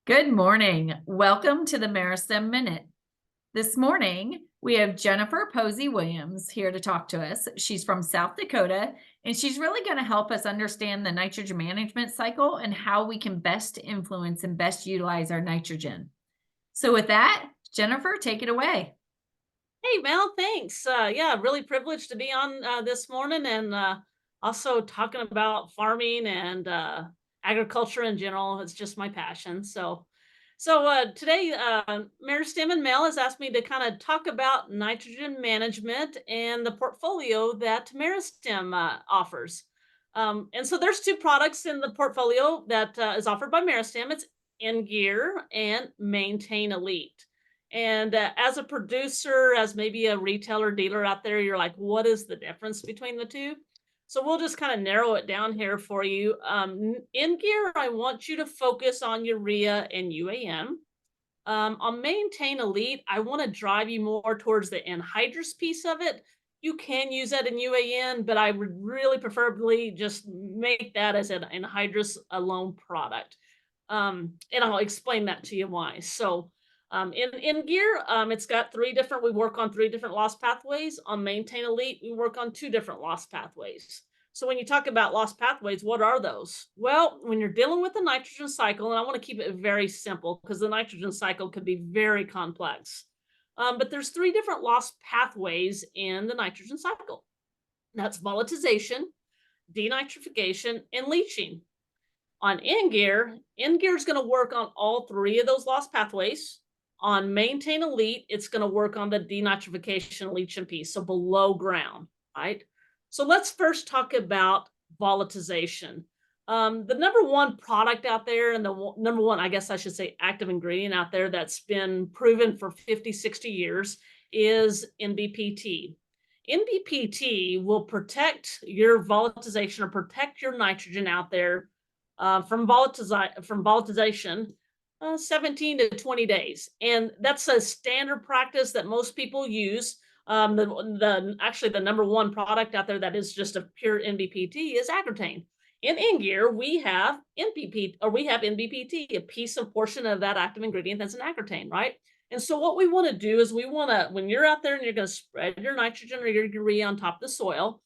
Good morning. Welcome to the Meristem Minute. This morning, we have Jennifer Posey-Williams here to talk to us. She's from South Dakota, and she's really going to help us understand the nitrogen management cycle and how we can best influence and best utilize our nitrogen. So with that, Jennifer, take it away. Hey, Mel, thanks. Yeah, really privileged to be on this morning and also talking about farming and agriculture in general. It's just my passion. So today, Meristem and Mel has asked me to kind of talk about nitrogen management and the portfolio that Meristem offers. And so there's two products in the portfolio that is offered by Meristem. It's In Gear and Maintain Elite. And as a producer, as maybe a retailer dealer out there, you're like, what is the difference between the two? So we'll just kind of narrow it down here for you. In Gear, I want you to focus on urea and UAN. On Maintain Elite, I want to drive you more towards the anhydrous piece of it. You can use that in UAN, but I would really preferably just make that as an anhydrous alone product. And I'll explain that to you why. In Gear, it's got we work on three different loss pathways. On Maintain Elite, we work on two different loss pathways. So when you talk about loss pathways, what are those? Well, when you're dealing with the nitrogen cycle, and I want to keep it very simple because the nitrogen cycle could be very complex. But there's three different loss pathways in the nitrogen cycle. That's volatilization, denitrification, and leaching. On In Gear is going to work on all three of those loss pathways. On Maintain Elite, it's going to work on the denitrification leaching piece, so below ground, right? So let's first talk about volatilization. The number one product out there, and the number one, I guess I should say, active ingredient out there that's been proven for 50, 60 years is NBPT. NBPT will protect your volatilization or protect your nitrogen out there from volatilization 17 to 20 days. And that's a standard practice that most people use. Actually, the number one product out there that is just a pure NBPT is Agrotane. In Gear, we have NBPT, a piece of portion of that active ingredient that's an Agrotane, right? And so what we want to do is when you're out there and you're going to spread your nitrogen or your urea on top of the soil,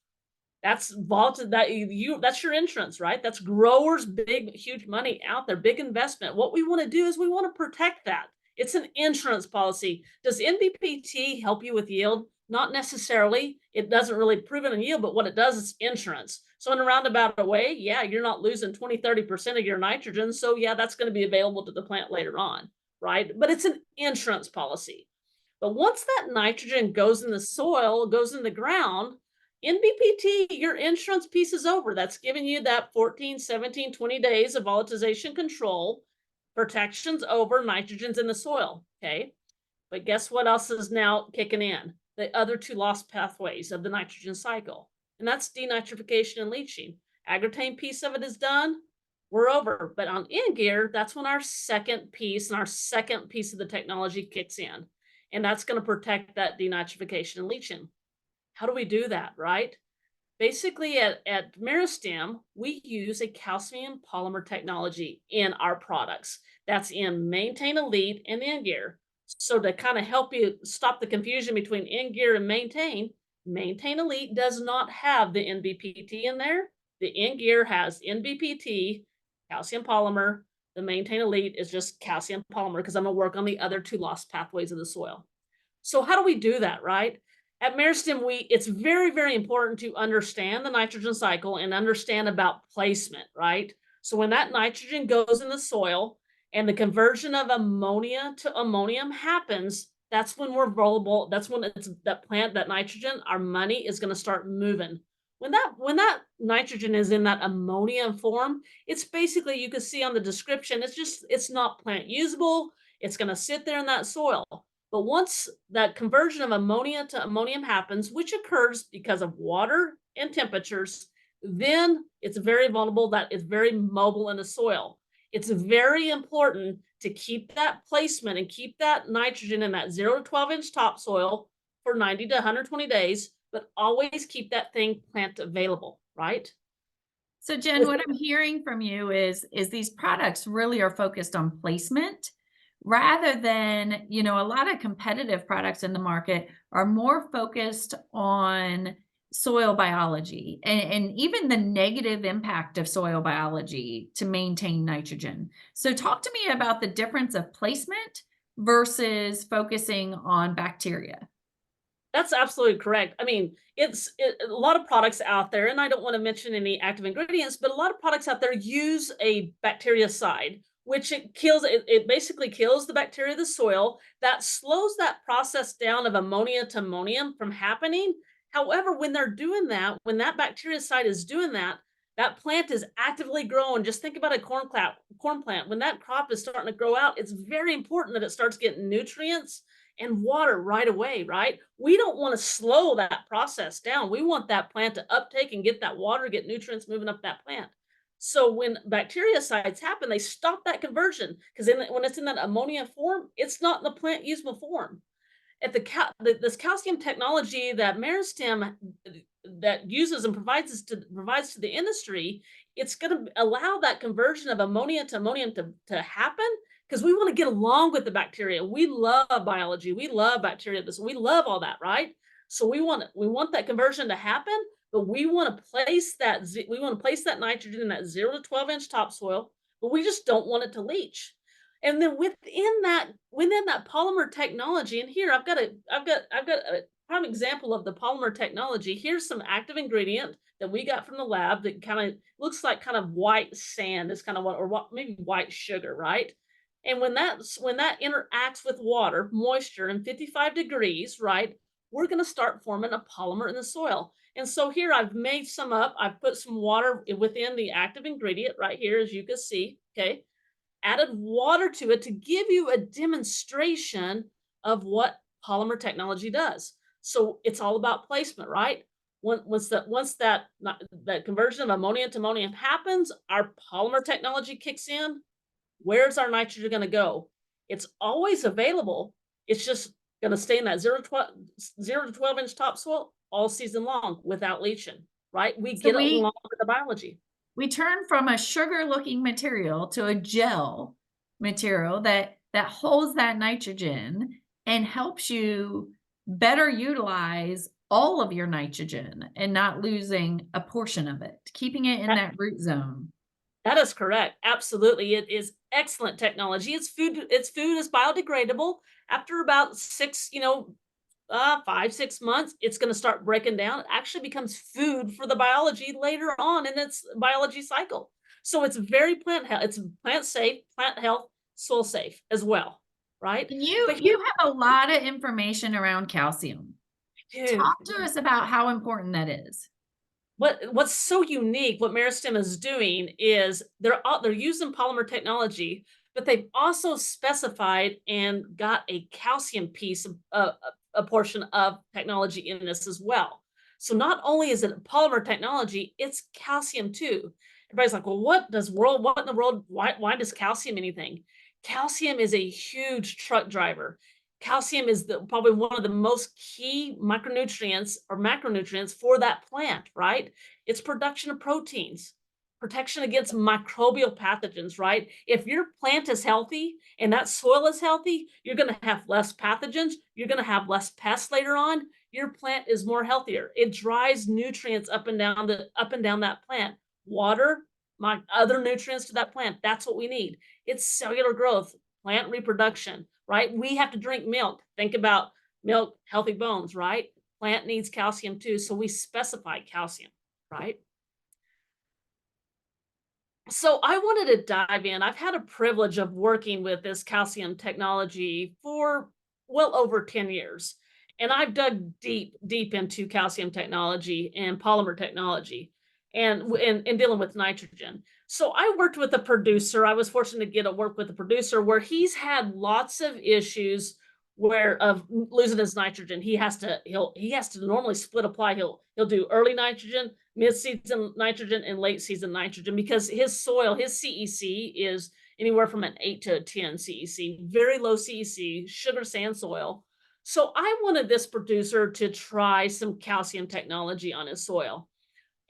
that's that's your insurance, right? That's growers' big, huge money out there, big investment. What we want to do is we want to protect that. It's an insurance policy. Does NBPT help you with yield? Not necessarily. It doesn't really prove it in yield, but what it does is insurance. So in a roundabout way, yeah, you're not losing 20, 30% of your nitrogen. So yeah, that's going to be available to the plant later on, right? But it's an insurance policy. But once that nitrogen goes in the soil, goes in the ground, NBPT, your insurance piece is over. That's giving you that 14, 17, 20 days of volatilization control. Protection's over, nitrogen's in the soil, okay? But guess what else is now kicking in? The other two loss pathways of the nitrogen cycle, and that's denitrification and leaching. Agrotane piece of it is done. We're over. But on In Gear, that's when our second piece of the technology kicks in, and that's going to protect that denitrification and leaching. How do we do that, right? Basically, at Meristem, we use a calcium polymer technology in our products. That's in Maintain Elite and In Gear. So to kind of help you stop the confusion between In Gear and Maintain Elite does not have the NBPT in there. The In Gear has NBPT, calcium polymer. The Maintain Elite is just calcium polymer because I'm going to work on the other two loss pathways of the soil. So how do we do that, right? At Meristem, it's very, very important to understand the nitrogen cycle and understand about placement, right? So when that nitrogen goes in the soil and the conversion of ammonia to ammonium happens, that's when we're vulnerable. That's when it's that plant, that nitrogen, our money is going to start moving. When that nitrogen is in that ammonia form, it's basically, you can see on the description, it's not plant usable. It's going to sit there in that soil. But once that conversion of ammonia to ammonium happens, which occurs because of water and temperatures, then it's very vulnerable, that it's very mobile in the soil. It's very important to keep that placement and keep that nitrogen in that 0 to 12-inch topsoil for 90 to 120 days, but always keep that thing plant available, right? So Jen, what I'm hearing from you is these products really are focused on placement rather than, a lot of competitive products in the market are more focused on soil biology and even the negative impact of soil biology to maintain nitrogen. So talk to me about the difference of placement versus focusing on bacteria. That's absolutely correct. I mean, a lot of products out there, and I don't want to mention any active ingredients, but a lot of products out there use a bactericide, which it basically kills the bacteria of the soil. That slows that process down of ammonia to ammonium from happening. However, when they're doing that, when that bactericide is doing that, that plant is actively growing. Just think about a corn plant. When that crop is starting to grow out, it's very important that it starts getting nutrients and water right away, right? We don't want to slow that process down. We want that plant to uptake and get that water, get nutrients moving up that plant. So when bactericides happen, they stop that conversion because when it's in that ammonia form, it's not in the plant usable form. At this calcium technology that Meristem that uses and provides to the industry, it's going to allow that conversion of ammonia to ammonium to happen because we want to get along with the bacteria. We love biology. We love bacteria. We love all that, right? So we want that conversion to happen, but we want to place that nitrogen in that 0 to 12 inch topsoil, but we just don't want it to leach. And then within that polymer technology, and here I've got a prime example of the polymer technology. Here's some active ingredient that we got from the lab that kind of looks like kind of white sand is kind of maybe white sugar, right? And when that interacts with water, moisture, and 55 degrees, right, we're going to start forming a polymer in the soil. And so here I've made some up. I've put some water within the active ingredient right here, as you can see. Okay, added water to it to give you a demonstration of what polymer technology does. So it's all about placement, right? Once that conversion of ammonia to ammonium happens, our polymer technology kicks in. Where's our nitrogen going to go? It's always available. It's just going to stay in that 0 to 12 inch topsoil all season long without leaching, right? We So get we along with the biology. we turn from a sugar looking material to a gel material that holds that nitrogen and helps you better utilize all of your nitrogen and not losing a portion of it, keeping it in that root zone. That is correct. Absolutely. It is excellent technology. Its food is biodegradable. After about 5, 6 months, it's going to start breaking down. It actually becomes food for the biology later on in its biology cycle. So it's very plant health. It's plant safe, plant health, soil safe as well. Right. And you But you have a lot of information around calcium. here, Talk to us about how important that is. what's so unique, what Meristem is doing is they're using polymer technology, but they've also specified and got a calcium piece of a portion of technology in this as well. So not only is it polymer technology, it's calcium too. Everybody's like, well, what in the world? Why does calcium anything? Calcium is a huge truck driver. Calcium is probably one of the most key micronutrients or macronutrients for that plant, right? It's production of proteins, protection against microbial pathogens, right? If your plant is healthy and that soil is healthy, you're going to have less pathogens, you're going to have less pests later on. Your plant is more healthier. It drives nutrients up and down that plant. Water, my other nutrients to that plant. That's what we need. It's cellular growth, plant reproduction, right? We have to drink milk. Think about milk, healthy bones, right? Plant needs calcium too. So we specify calcium, right? So I wanted to dive in. I've had a privilege of working with this calcium technology for well over 10 years. And I've dug deep, deep into calcium technology and polymer technology and dealing with nitrogen. So I worked with a producer. I was fortunate to get to work with a producer where he's had lots of issues where of losing his nitrogen. He has to normally split apply. He'll do early nitrogen, mid-season nitrogen, and late season nitrogen because his soil, his CEC is anywhere from an 8 to a 10 CEC, very low CEC, sugar sand soil. So I wanted this producer to try some calcium technology on his soil.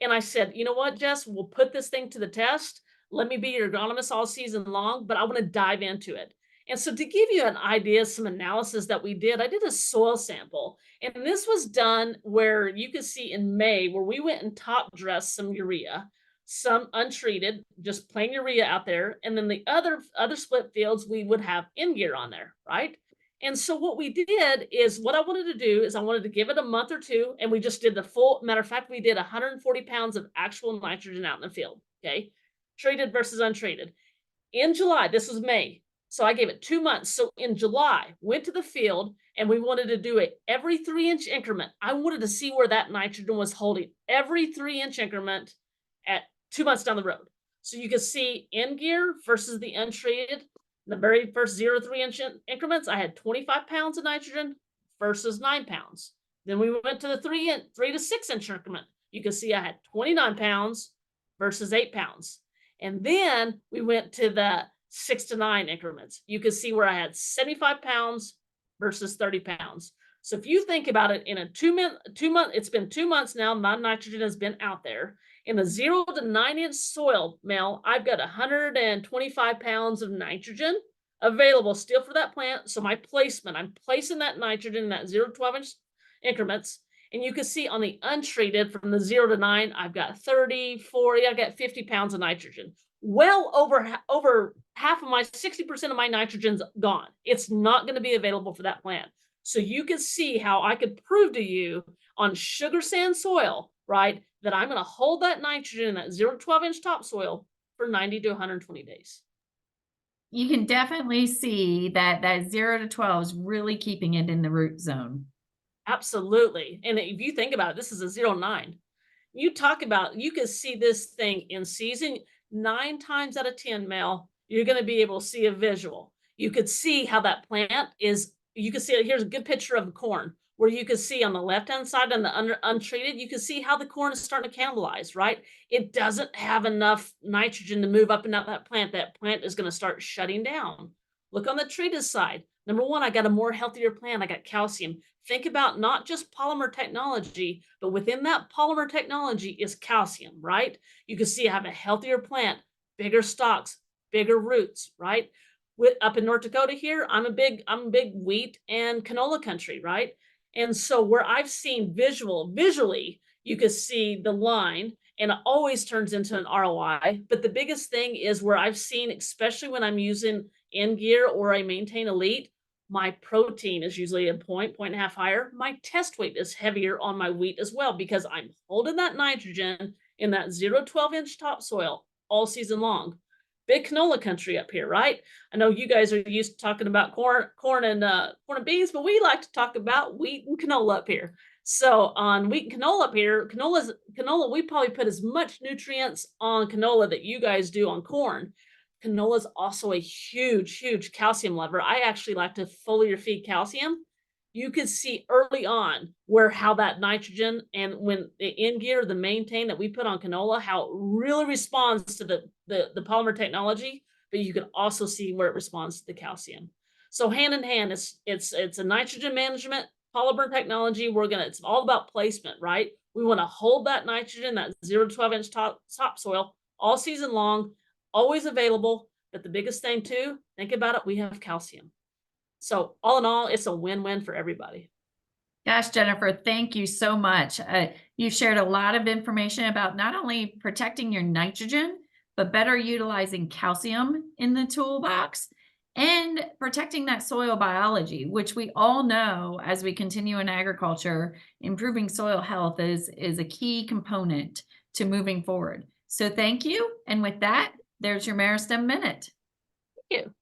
And I said, you know what, Jess, we'll put this thing to the test. Let me be your agronomist all season long, but I want to dive into it. And so to give you an idea, some analysis that we did, I did a soil sample. And this was done where you could see in May where we went and top dressed some urea, some untreated, just plain urea out there. And then the other split fields, we would have in gear on there, right? And so what we did is what I wanted to do is I wanted to give it a month or two, and we just did the full matter of fact, we did 140 pounds of actual nitrogen out in the field. Okay. Treated versus untreated. In July, this was May. So I gave it 2 months. So in July, went to the field and we wanted to do it every 3-inch increment. I wanted to see where that nitrogen was holding every 3-inch increment at 2 months down the road. So you can see in gear versus the untreated. The very first 0 to 3-inch increments, I had 25 pounds of nitrogen versus 9 pounds. Then we went to the 3 to 6-inch increment. You can see I had 29 pounds versus 8 pounds. And then we went to the 6 to 9 increments. You can see where I had 75 pounds versus 30 pounds. So if you think about it in a 2-month, it's been 2 months now, my nitrogen has been out there. In the 0 to 9-inch soil, Mel, I've got 125 pounds of nitrogen available still for that plant. So my placement, I'm placing that nitrogen in that 0 to 12-inch increments. And you can see on the untreated from the 0 to 9, I've got 30, 40, I've got 50 pounds of nitrogen. Well over half of my 60% of my nitrogen's gone. It's not going to be available for that plant. So you can see how I could prove to you on sugar sand soil, right, that I'm going to hold that nitrogen in that 0 to 12-inch topsoil for 90 to 120 days. You can definitely see that that 0 to 12 is really keeping it in the root zone. Absolutely. And if you think about it, this is a 0.9. You talk about, you can see this thing in season 9 times out of 10, Mel, you're going to be able to see a visual. You could see how that plant is. You can see, here's a good picture of the corn where you can see on the left-hand side on the untreated, you can see how the corn is starting to cannibalize, right? It doesn't have enough nitrogen to move up and out that plant. That plant is going to start shutting down. Look on the treated side. Number one, I got a more healthier plant. I got calcium. Think about not just polymer technology, but within that polymer technology is calcium, right? You can see I have a healthier plant, bigger stalks, bigger roots, right? Up in North Dakota here, I'm a big wheat and canola country, right? And so where I've seen visually, you can see the line and it always turns into an ROI. But the biggest thing is where I've seen, especially when I'm using in gear or I maintain elite, my protein is usually a point and a half higher. My test weight is heavier on my wheat as well because I'm holding that nitrogen in that 0 to 12-inch topsoil all season long. Big canola country up here, right? I know you guys are used to talking about corn and beans, but we like to talk about wheat and canola up here. So on wheat and canola up here, canola, we probably put as much nutrients on canola that you guys do on corn. Canola is also a huge calcium lever. I actually like to foliar feed calcium. You could see early on where how that nitrogen and when the in gear, the maintain that we put on canola, how it really responds to the polymer technology, but you can also see where it responds to the calcium. So hand in hand, it's a nitrogen management polymer technology. It's all about placement, right? We want to hold that nitrogen, that 0 to 12-inch topsoil all season long, always available. But the biggest thing too, think about it, we have calcium. So all in all, it's a win-win for everybody. Gosh, Jennifer, thank you so much. You shared a lot of information about not only protecting your nitrogen, but better utilizing calcium in the toolbox and protecting that soil biology, which we all know as we continue in agriculture, improving soil health is a key component to moving forward. So thank you. And with that, there's your Meristem Minute. Thank you.